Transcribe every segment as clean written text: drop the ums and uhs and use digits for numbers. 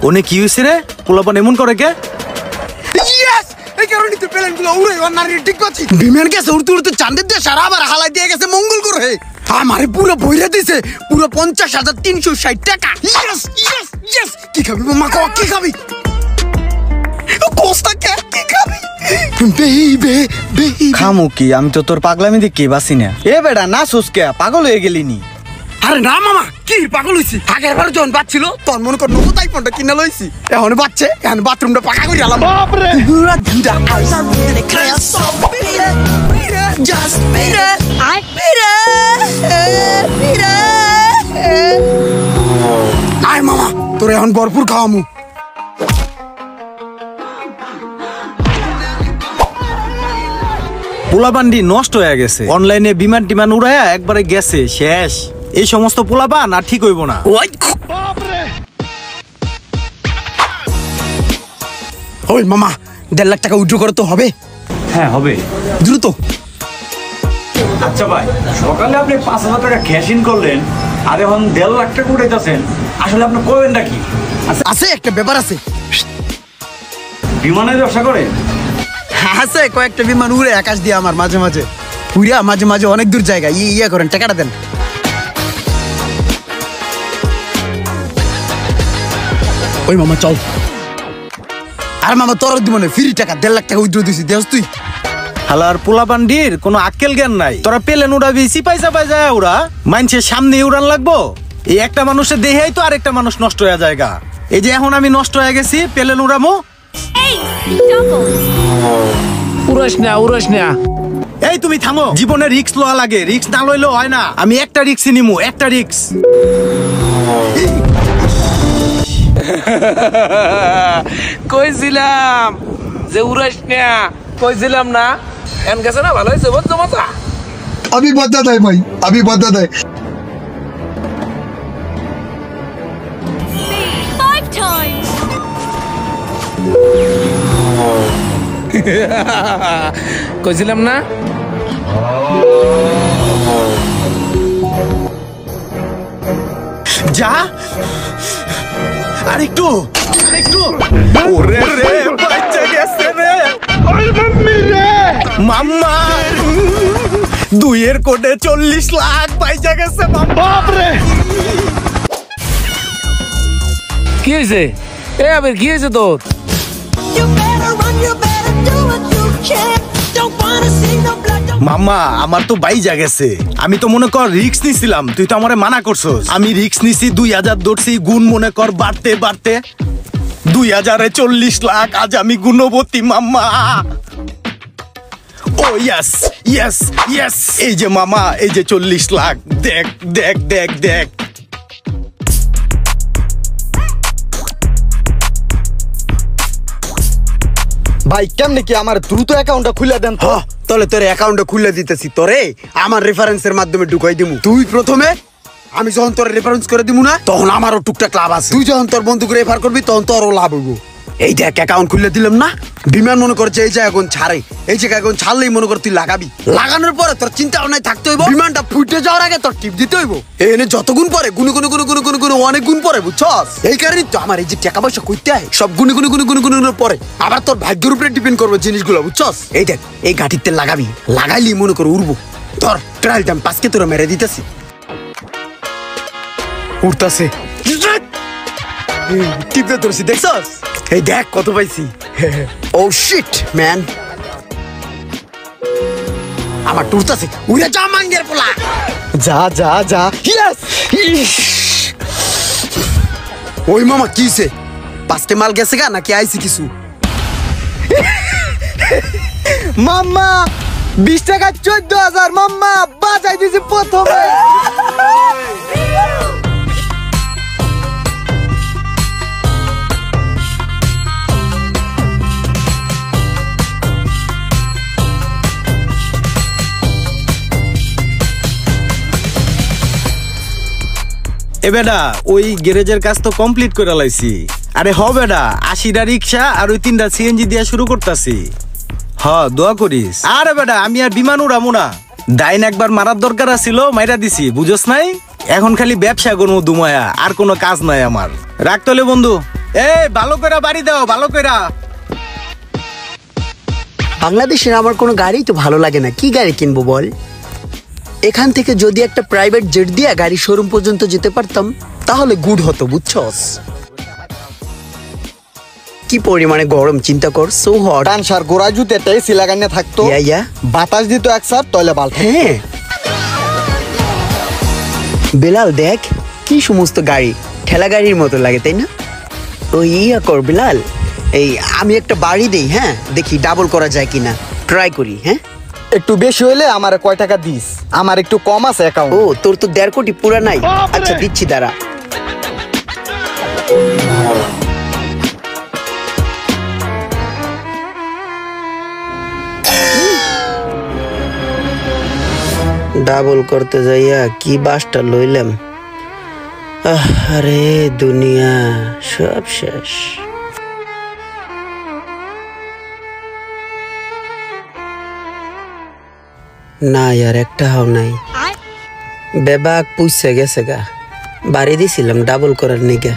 One কি হইছে রে? পোলাপান এমন করে কে? ইয়েস, এই কারণে তো প্লেনগুলো উড়ে নারী ঠিক পাচ্ছি। বিমান গেছে উড়তে উড়তে চাঁদের দেশ আর আবার হালাই দিয়ে গেছে মঙ্গল গ্রহে। আমারে পুরো বইরা দিছে পুরো 50,360 টাকা। Yes yes yes. কি খাবি মামা, কি খাবি? কোস্তা কে কি খাবি? বেবি বেবি খামু কি? আমি তো তোর পাগলামি দেখি বাসি না। এ বেটা না সুসকে পাগল হয়ে গেলি নি? আরে না মামা, কি পাগল হইছি? আগের বার যখন বাচ্ছিল তখন মনে কর নতুন আইফোনটা কিনে লইছি। এখন বাচ্চে, এখন বাথরুমটা পাকা করে আলাম। বাপ রে আয় মামা, তোর এখন ভরপুর খাওয়ামু। পোলাপান্ডি নষ্ট হয়ে গেছে, অনলাইনে বিমান টিমান উড়াইয়া একবারে গেছে শেষ। এই সমস্ত পোলাপান আর ঠিক হইব না। ওই মামা 1.5 লাখ টাকা উইথড্র করতে হবে। হ্যাঁ হবে, দ্রুত। আচ্ছা ভাই, সকালে আপনি 5,000 টাকা ক্যাশ ইন করলেন আর এখন 1.5 লাখ টাকা উঠাইতেছেন, আসলে আপনি করবেন নাকি? আছে একটা ব্যাপার আছে। বিমানের ব্যবসা করে? আছে কয়েকটা বিমান উড়ে আকাশ দিয়ে আমার মাঝে মাঝে উড়িয়া মাঝে মাঝে অনেক দূর জায়গায় ইয়ে করেন, টাকাটা দেন। ওই মামা চল। আর মামা তোর দিব না, ফ্রি টাকা 1.5 লাখ টাকা উইথড্র দিছি, দেখ তুই। হালার পোলাপান্ডির কোনো আক্কেল জ্ঞান নাই। তোরা পেলেন উড়াবি সিপাই চাপাই যায় উড়া, মানুষের সামনে উড়ান লাগবো? এই একটা মানুষের দেহেই তো আরেকটা মানুষ নষ্ট হয়ে জায়গা। এই যে এখন আমি নষ্ট হয়ে গেছি, পেলেন উড়ামো? উড়াস না। এই তুমি থামো, জীবনে রিস্ক লওয়া লাগে, রিস্ক না লইলেও হয় না। আমি একটা রিস্কই নিমু, একটা রিস্ক। কইছিলাম যে উড়াস না, কইছিলাম না? এন গেছে না, ভালো হয়েছে বুঝছো মাথা। अभी बदत है भाई, अभी बदत है। 5 times. কইছিলাম না? যা আরেকটু ওরে রে, বাচ্চা গেছে রে। ওই মাম্মি রে, মাম্মা 2 কোটে 40 লাখ পয়সা গেছে মাম্মা। বাপ রে, কি হয়েছে? এ আবার কি হয়েছে তোর? মাম্মা আমার তো বাইজা গেছে। আমি তো মনে কর রিক্স নিছিলাম, তুই তো আমারে মানা করছস। আমি রিক্স নিছি, 2000 ধরছি, গুণ মনে কর বাড়তে বাড়তে 2000-এ 40 লাখ। আজ আমি গুণবতী মাম্মা। ও ইয়েস ইয়েস ইয়েস, এই যে মামা, এই যে 40 লাখ। দেখ দেখ দেখ দেখ। ভাই কেমনে কি আমার দ্রুত অ্যাকাউন্টটা খুলে দেন তো? তাহলে তোর অ্যাকাউন্টটা খুলে দিতেছি, তোরে আমার রেফারেন্সের মাধ্যমে ঢুকাই দিমু। তুই প্রথমে, আমি যখন তোর রেফারেন্স করে দিমু না, তখন আমারও টুকটাক লাভ আছে। তুই যখন তোর বন্ধুকে রেফার করবি তখন তোরও লাভ হইব। এই দেখ অ্যাকাউন্ট খুলে দিলাম না। বিমান মনে করছে এই জায়গা এখন ছাড়ে, এই জায়গা এখন ছাড়লেই মনে কর তুই লাগাবি। লাগানোর পরে তোর চিন্তা ভাবনায় থাকতে হইব, বিমানটা ফুটে যাওয়ার আগে তোর টিপ দিতে হইব। এনে যত গুণ পরে গুনে গুনে গুনে গুনে গুনে গুনে অনেক গুণ পরে, বুঝছস? এই কারণে তো আমার এই যে টাকা পয়সা কইতে হয় সব গুনে গুনে গুনে গুনে গুনে পরে। আবার তোর ভাগ্যের উপরে ডিপেন্ড করবে জিনিসগুলো, বুঝছস? এই দেখ এই গাঠিতে লাগাবি, লাগাইলি মনে কর উড়বো। ধর ট্রায়াল দাম 5 কে তোরা মেরে দিতেছি। উঠতাছে, টিপে ধরছি, দেখছস? এই দেখ কত পাইছি। ও শিট ম্যান, আমার টুরতাছে। উড়ে যা মাঙ্গের পোলা, যা যা যা। ইয়েস। ওই মামা কিছে? 5কে মাল গেছে গা নাকি আইছি কিছু? মাম্মা 20 টাকা 14,000 মাম্মা বাজাই দিছি প্রথমে। এ বেডা ওই গ্যারেজের কাজ তো কমপ্লিট করে লাইছি। আরে হ বেডা, 80টা রিক্সা আর ওই 3টা সিএনজি দিয়ে শুরু করতেছি। হ দোয়া করিস। আরে বেডা আমি আর বিমান উড়ামু না, ডাইন একবার মারার দরকার ছিল, মাইরা দিছি, বুঝোস নাই? এখন খালি ব্যবসা করবো দুমায়া, আর কোনো কাজ নাই আমার। রাখতলে বন্ধু। এই ভালো করে বাড়ি দাও, ভালো করে। বাংলাদেশের আমার কোনো গাড়ি তো ভালো লাগে না, কি গাড়ি কিনবো বল? এখান থেকে যদি একটা প্রাইভেট জেট দিয়ে গাড়ি শোরুম পর্যন্ত যেতে পারতাম তাহলে গুড হতো, বুঝছস? কি পরিমাণে গরম চিন্তা কর, সো হট। ডানসার গোড়া জুতে একটা এসি লাগানো থাকতো, ইয়া বাতাস দিত এক সার তলে বাল। হ্যাঁ বেলাল দেখ কি সমস্ত গাড়ি, ঠেলা গাড়ির মতো লাগে তাই না? ওই ইয়া কর বেলাল, এই আমি একটা বাড়ি দেই, হ্যাঁ দেখি ডাবল করা যায় কিনা, ট্রাই করি। হ্যাঁ একটু বেশি হইলে আমার কয় টাকা দিস? আমার একটু কম আছে অ্যাকাউন্ট। ও তোর তো 1.5 কোটি পুরা নাই। আচ্ছা দিচ্ছি দাঁড়া। ডাবল করতে যাইয়া কি বাসটা লইলাম, আরে দুনিয়া সব শেষ। না ইয়ার একটা হাও নাই, বেবাক পুষছে গেছে গা। বাড়ি দিছিলাম ডাবল করার নিগা,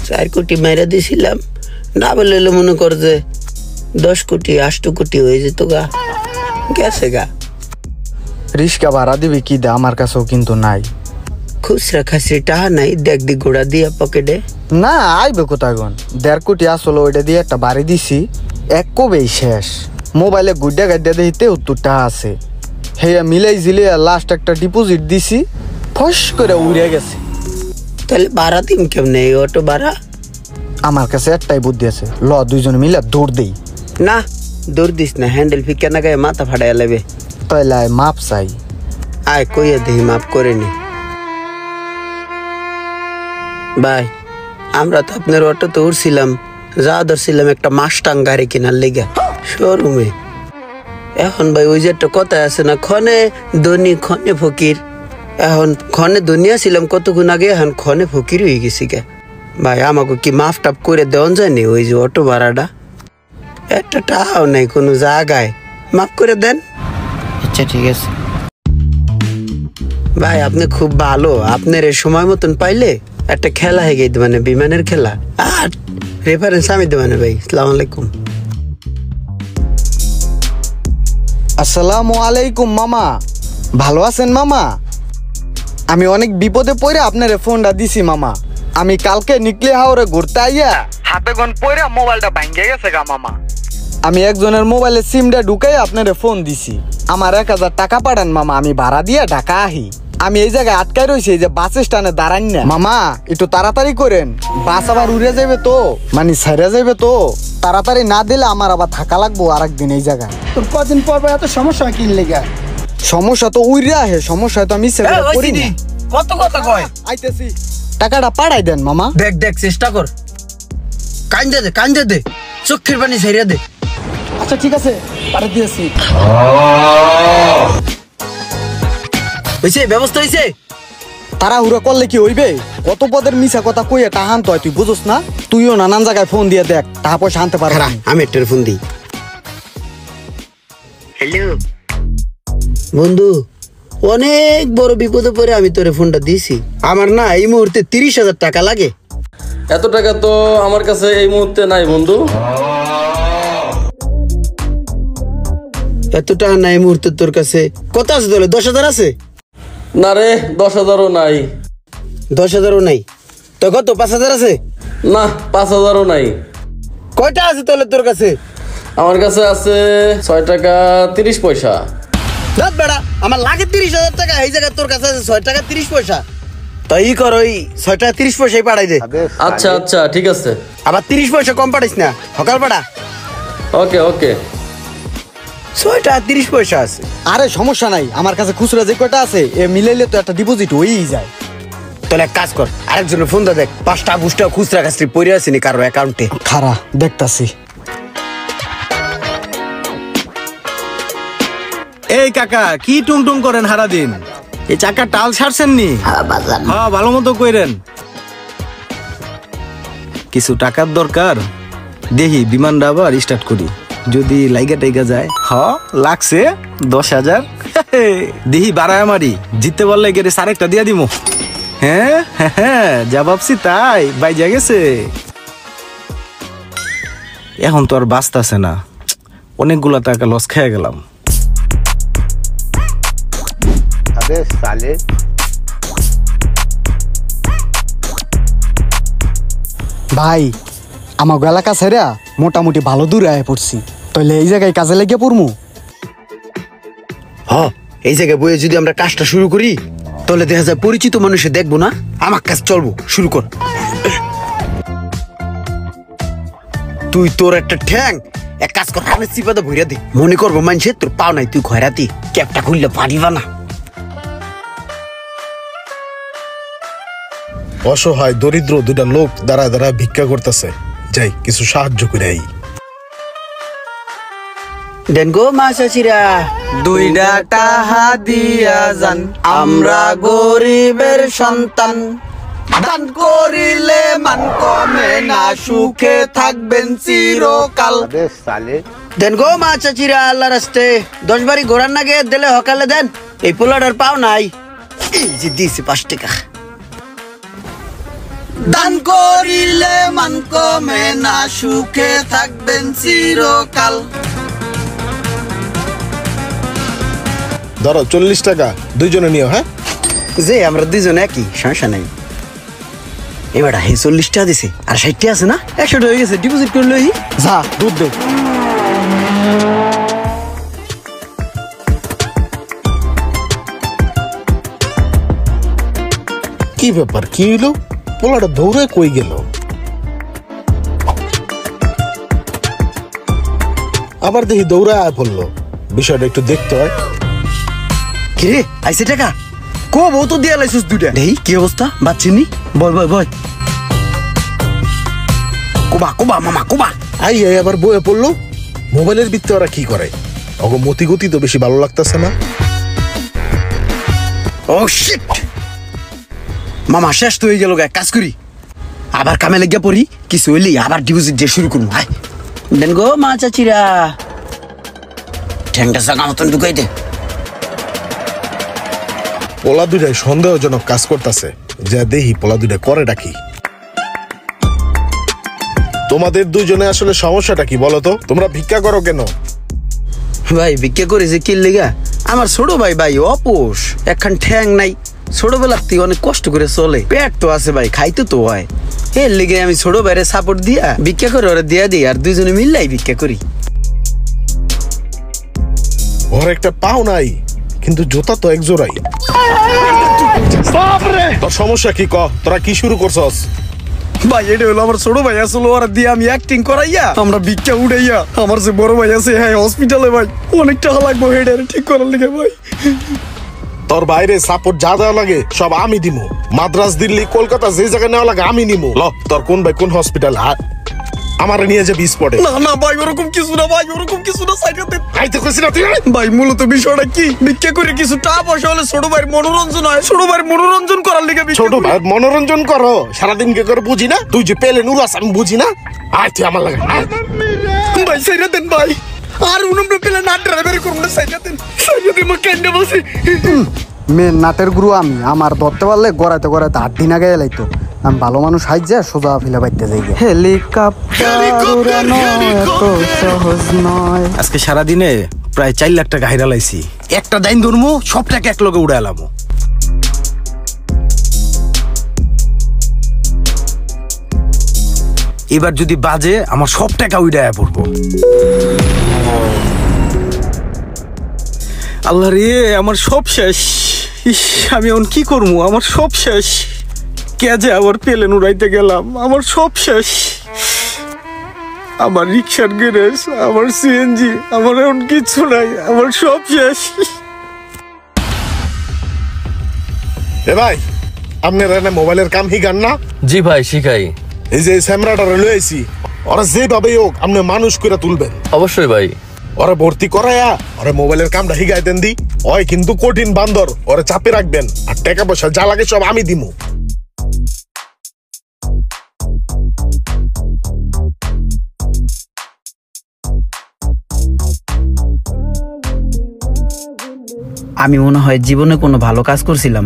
4 কোটি মেরে দিছিলাম, ডাবল এলো মনে কর যে 10 কোটি 8 কোটি হয়ে যেত গা, গেছে গা। রিস্কা ভাড়া দিবি কি দে, আমার কাছেও কিন্তু নাই। খুচরা খাসি টাহা নাই, দেখ দি গোড়া দিয়া পকেটে। না আইবে কোথায় গন, 1.5 কোটি আসলো, ওইটা দিয়ে একটা বাড়ি দিছি, এক কবেই শেষ। মোবাইলে গুড্ডা গাড্ডা দিতে 70 টাকা আছে, হে মিলাই জিলে লাস্ট একটা ডিপোজিট দিছি, ফস করে উড়ে গেছে। তাহলে ভাড়া দিন কেমনে এই অটো ভাড়া? আমার কাছে একটাই বুদ্ধি আছে, ল দুইজন মিলে দৌড় দেই। না দৌড় দিস না, হ্যান্ডেল ফিকা না গায়ে মাথা ফাটাইয়া লেবে। তাইলে মাপ চাই। আয় কইয়া দেহি মাপ করে নি। ভাই আমরা তো আপনার অটোতে উঠছিলাম, যা ধরছিলাম একটা মাস্টাং গাড়ি কেনার লেগে শোরুমে। এখন ভাই ওই যে একটা কথা আছে না, ক্ষণে ধনী ক্ষণে ফকির। এখন ক্ষণে ধনী ছিলাম কতক্ষণ আগে, এখন ক্ষণে ফকির হয়ে গেছি গে। ভাই আমাকে কি মাফ টাপ করে দেওয়া যায়নি ওই যে অটো ভাড়াটা? একটা টাকাও নাই কোনো জায়গায়, মাফ করে দেন। আচ্ছা ঠিক আছে ভাই, আপনি খুব ভালো। আপনার এই সময় মতন পাইলে একটা খেলা হয়ে গেছে, মানে বিমানের খেলা। আর রেফারেন্স আমি দেবানে ভাই। আসসালামু আলাইকুম। আসসালামু আলাইকুম মামা, ভালো আছেন মামা? আমি অনেক বিপদে পড়ে আপনার ফোনটা দিছি মামা। আমি কালকে নিকলে হাওরে ঘুরতে আইয়া হাতে গন পড়ে মোবাইলটা ভাঙ্গে গেছে গা মামা। আমি একজনের মোবাইলে সিমটা ঢুকাই আপনার ফোন দিছি। আমার 1000 টাকা পাঠান মামা, আমি ভাড়া দিয়ে ঢাকা আহি। আমি এই জায়গায় আটকাই রয়েছি, এই যে বাস স্ট্যান্ডে দাঁড়ান না মামা, একটু তাড়াতাড়ি করেন, বাস আবার উড়ে যাবে তো, মানে ছেড়ে যাবে তো। তাড়াতাড়ি না দিলে আমার আবার থাকা লাগবো আরেকদিন এই জায়গায়। তোর কদিন পর এত সমস্যা কি লেগা? সমস্যা তো উইরা হে, সমস্যা তো আমি করি না। কত কথা কয়? আইতেছি, টাকাটা পাঠাই দেন মামা। দেখ দেখ চেষ্টা কর, কান্দে দে, চোখের পানি ছেড়ে দে। আচ্ছা ঠিক আছে, পাঠিয়ে দিয়েছি। হইছে, ব্যবস্থা হইছে। তাড়াহুড়া করলে কি হইবে? কত পদের মিছা কথা কইয়া টাহান তো তুই বুঝোস না? তুইও নানান জায়গায় ফোন দিয়ে দেখ, টাকা পয়সা আনতে পারবি। আমি একটা ফোন দিই। হ্যালো বন্ধু, অনেক বড় বিপদে পড়ে আমি তোরে ফোনটা দিছি। আমার না এই মুহূর্তে 30,000 টাকা লাগে। এত টাকা তো আমার কাছে এই মুহূর্তে নাই বন্ধু। এত টাকা নাই এই মুহূর্তে তোর কাছে? কত আছে তাহলে? 10,000 আছে? না রে, 10,000ও নাই। 10,000ও নাই তো কত? 5,000 আছে? না, 5,000ও নাই। কয়টা আছে তাহলে তোর কাছে? আমার কাছে আছে 6 টাকা 30 পয়সা। দাঁত বেড়া, আমার লাগে 30,000 টাকা, এই জায়গায় তোর কাছে আছে 6 টাকা 30 পয়সা। তো ই কর, ওই 6 টাকা 30 পয়সাই পাঠাই দে। আচ্ছা আচ্ছা ঠিক আছে। আবার 30 পয়সা কম পাঠাইস না, সকাল পাঠা। ওকে ওকে। 6 টাকা 30 পয়সা আছে। আরে সমস্যা নাই, আমার কাছে খুচরা যে কয়টা আছে এ মিলাইলে তো একটা ডিপোজিট হয়েই যায়। তাহলে এক কাজ কর, আরেকজনের ফোন দা দেখ, 5টা বুস্টা খুচরা খাসরি পড়ে আসেনি কারো অ্যাকাউন্টে। খারা দেখতাছি। এই কাকা কি টুং টুং করেন হারা দিন? এই চাকা টাল ছাড়ছেন নি? হ্যাঁ ভালো মতো কইরেন। কিছু টাকার দরকার, দেখি বিমানটা আবার স্টার্ট করি, যদি লাইগা টাইগা যায়। লাগছে 10,000। দেখি বাড়ায় আমারই, জিততে পারলে গেলে সারেকটা দিয়া দিমু। হ্যাঁ হ্যাঁ, যা ভাবছি তাই বাইজা গেছে। এখন তো আর বাঁচতেছে না, অনেকগুলা টাকা লস খেয়ে গেলাম। ভাই আমার এলাকা ছেড়া মোটামুটি ভালো দূরে আয় পড়ছি, তাহলে এই জায়গায় কাজে লেগে পড়মু। হ, এই জায়গায় বইয়ে যদি আমরা কাজটা শুরু করি তাহলে দেখা যায় পরিচিত মানুষে দেখবো না, আমার কাজ চলবো। শুরু কর। তুই তোর একটা ঠ্যাং এক কাজ কর, হানে চিপাতে ভইরা দে, মনে করবো মানুষে তোর পাও নাই, তুই খয়রাতি ক্যাপটা খুললে পারিবা না। অসহায় দরিদ্র দুটা লোক দাঁড়া দাঁড়া ভিক্ষা করতেছে, যাই কিছু সাহায্য করে আই। দেন গো মা চাচিরা, 2টা টাকা দিয়া যান, আমরা গরিবের সন্তান, দান করিলে মান কমে না, সুখে থাকবেন চিরকাল। দেন গো মা চাচিরা, আল্লাহ রাস্তে 10 বারি ঘোরার নাগে দিলে হকালে দেন, এই পোলাটার পাও নাই, এই যে দিয়েছি 5 টাকা। দান করিলে মান কমে না, সুখে থাকবেন চিরকাল। ধরো 40 টাকা, দুইজনে নিও। হ্যাঁ, যে আমরা দুইজনে একই, সমস্যা নাই। এবার 40 টাকা দিছে, আর 60 টাকা আছে না, 100 টাকা হয়ে গেছে, ডিপোজিট করে লই। যা দুধ দে। কি ব্যাপার, কি হইলো? পোলাটা দৌড়ে কই গেল? আবার দেখি দৌড়ে আয় পড়লো, বিষয়টা একটু দেখতে হয়। কিরে আইছে টাকা? কো বউ তো দিয়া লাইছিস 2টা। দেই কি অবস্থা, বাচ্চিনি? বয় বয় বয়, কোবা কোবা মামা কোবা। আই আবার বয়ে পড়লো। মোবাইলের ভিত্তে ওরা কি করে? অগ মতি গতি তো বেশি ভালো লাগতেছে না। ও শিট, মামা শেষ তো হয়ে গেল, গায়ে কাজ করি, আবার কামে লেগে পড়ি, কিছু হইলি আবার ডিপোজিট দিয়ে শুরু করবো। আয় দেন গো মা চাচিরা, ঠ্যাংটা জাগা মতন ঢুকাই দে। পোলা দুটাই সন্দেহজনক কাজ করতেছে, যা দেখি পোলা দুটা করে ডাকি। তোমাদের দুজনে আসলে সমস্যাটা কি বলো তো? তোমরা ভিক্ষা করো কেন? ভাই ভিক্ষা করেছে কি লেগা? আমার ছোট ভাই ভাই অপোষ, একখান ঠ্যাং নাই, ছোটবেলার থেকে অনেক কষ্ট করে চলে, পেট তো আছে ভাই, খাইতে তো হয়, এর লেগে আমি ছোট ভাইরে সাপোর্ট দিয়া ভিক্ষা করে ওরা দিয়া দিই, আর দুইজনে মিললাই ভিক্ষা করি। ওর একটা পাও নাই, কিন্তু জুতা তো এক জোড়াই। তোর সমস্যা কি ক? তোরা কি শুরু করছস? ভাই এটা হলো আমার ছোট ভাই, আসলে ওরা দিয়ে আমি অ্যাক্টিং করাইয়া আমরা ভিক্ষা উঠাইয়া, আমার যে বড় ভাই আছে হ্যাঁ হসপিটালে ভাই, অনেক টাকা লাগবে হেডের ঠিক করার লিগে ভাই। তোর বাইরে সাপোর্ট যা যা লাগে সব আমি দিমু, মাদ্রাস দিল্লি কলকাতা যে জায়গায় নেওয়া লাগে আমি নিমু। ল তোর কোন ভাই কোন হসপিটাল, আমার নিয়ে যাবি স্পটে। না না ভাই ওরকম কিছু না ভাই, ওরকম কিছু না, সাইডে আইতে কইছি না তুই। ভাই মূলত বিষয়টা কি, ভিক্ষা করে কিছু টাকা পয়সা হলে ছোট ভাইয়ের মনোরঞ্জন হয়, ছোট ভাইয়ের মনোরঞ্জন করার লিগে ছোট ভাই মনোরঞ্জন করো, সারাদিন কে করে বুঝি না? তুই যে পেলে নুরাস আমি বুঝি না? আয় তুই আমার লাগে ভাই সাইডে দেন ভাই, আর উনুমরে পেলে না ড্রাইভারি করব না, সাইডে দেন, সাইডে দেন, মা কেন বসে। মেন নাটের গুরু আমি, আমার ধরতে পারলে গড়াইতে গড়াইতে 8 দিন আগে লাইতো। আমি ভালো মানুষ হাইজা সোজা ফিলে বাইতে যাই। হেলিকপ্টার উড়ানো এত সহজ নয়। আজকে সারাদিনে প্রায় 4 লাখ টাকা হাইরা লাইছি, একটা দাইন ধরমু সব টাকা এক লগে উড়াইলাম। এবার যদি বাজে আমার সব টাকা উড়াইয়া পড়বো। আল্লাহ রে, আমার সব শেষ। ইস, আমি এখন কি করবো? আমার সব শেষ। কে যে আবার পেলেন উড়াইতে গেলাম, আমার সব শেষ। আমার রিক্সার গ্যারেজ, আমার সিএনজি, আমার এখন কিচ্ছু নাই, আমার সব শেষ। এ ভাই, আপনার এনে মোবাইলের কাম হিগান না? জি ভাই শিখাই। এই যে স্যামরাটা লয়ে আইছি, ওরা যেভাবে হোক আপনি মানুষ করে তুলবেন। অবশ্যই ভাই। ওরা ভর্তি করায়া ওরা মোবাইলের কামটা হিগাই দেন দি। ওই কিন্তু কঠিন বান্দর, ওরা চাপে রাখবেন, আর টাকা পয়সা যা লাগে সব আমি দিমু। আমি মনে হয় জীবনে কোনো ভালো কাজ করছিলাম,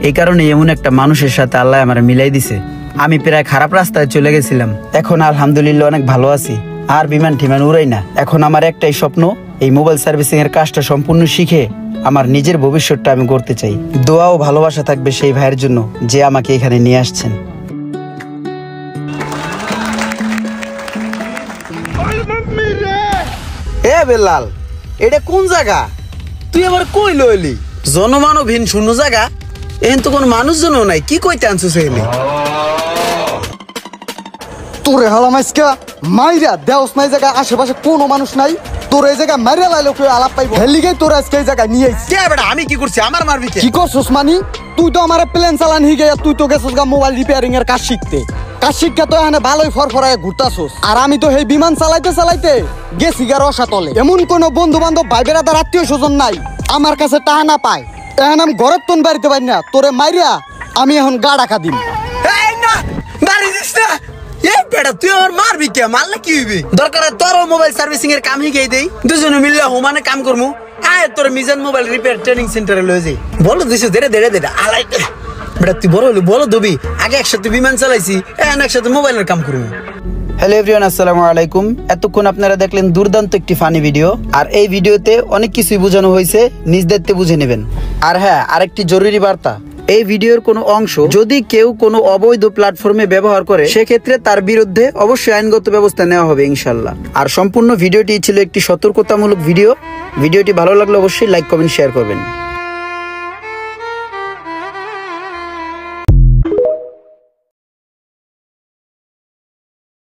এই কারণে এমন একটা মানুষের সাথে আল্লাহ আমার মিলাই দিছে। আমি প্রায় খারাপ রাস্তায় চলে গেছিলাম, এখন আলহামদুলিল্লাহ অনেক ভালো আছি। আর বিমান টিমান উড়াই না। এখন আমার একটাই স্বপ্ন, এই মোবাইল সার্ভিসিং এর কাজটা সম্পূর্ণ শিখে আমার নিজের ভবিষ্যৎটা আমি করতে চাই। দোয়া ও ভালোবাসা থাকবে সেই ভাইয়ের জন্য যে আমাকে এখানে নিয়ে আসছেন। এ বেলাল, এটা কোন জায়গা? তুই আবার কই লইলি? জনমানবহীন শূন্য জায়গা, এখন তো কোনো মানুষজনও নাই, কি কইতে আনছিস এখানে? তোরে হালাম আজকে মাইরা দেওস নাই, জায়গা আশেপাশে কোনো মানুষ নাই, তোর এই জায়গায় মাইরা লাইলো কেউ আলাপ পাইবো, হেলিগে তোর আজকে এই জায়গায় নিয়ে আইছি। কে বেটা, আমি কি করছি? আমার মারবি কে? কি করছস মানি? তুই তো আমার প্লেন চালান হিগে, তুই তো গেছস গা মোবাইল রিপেয়ারিং এর কাজ শিখতে। কাজ শিক্ষা তো এখানে ভালোই ফরফরায় ঘুরতাছস, আর আমি তো এই বিমান চালাইতে চালাইতে গেছি গা রসাতলে। এমন কোন বন্ধু বান্ধব ভাই বেড়াদার আত্মীয় স্বজন নাই আমার কাছে টাকা না পায়, এখন আমি ঘরের তোন বাড়িতে পারি না, তোরে মাইরা আমি এখন গা ডাকা দিম। এই না, মারি দিস না। এই বেটা, তুই আমার মারবি কে? মারলে কি হইবে? দরকার তোর মোবাইল সার্ভিসিং এর কাম হিগেই দেই, দুজনে মিললে হোমানে কাম করমু। আয় তোর মিজান মোবাইল রিপেয়ার ট্রেনিং সেন্টারে লয়ে যাই। বলো দিস ধীরে ধীরে ধীরে আলাই বেটা, তুই বড় হলি বলো দবি, আগে একসাথে বিমান চালাইছি, এখন একসাথে মোবাইলের কাম করবো। হ্যালো এভরিওয়ান, আসসালামু আলাইকুম। এতক্ষণ আপনারা দেখলেন দুর্দান্ত একটি ফানি ভিডিও, আর এই ভিডিওতে অনেক কিছুই বোঝানো হয়েছে, নিজ দায়িত্বে বুঝে নেবেন। আর হ্যাঁ, আরেকটি জরুরি বার্তা, এই ভিডিওর কোনো অংশ যদি কেউ কোনো অবৈধ প্ল্যাটফর্মে ব্যবহার করে, সেক্ষেত্রে তার বিরুদ্ধে অবশ্যই আইনগত ব্যবস্থা নেওয়া হবে ইনশাল্লাহ। আর সম্পূর্ণ ভিডিওটি ছিল একটি সতর্কতামূলক ভিডিও। ভিডিওটি ভালো লাগলে অবশ্যই লাইক কমেন্ট শেয়ার করবেন।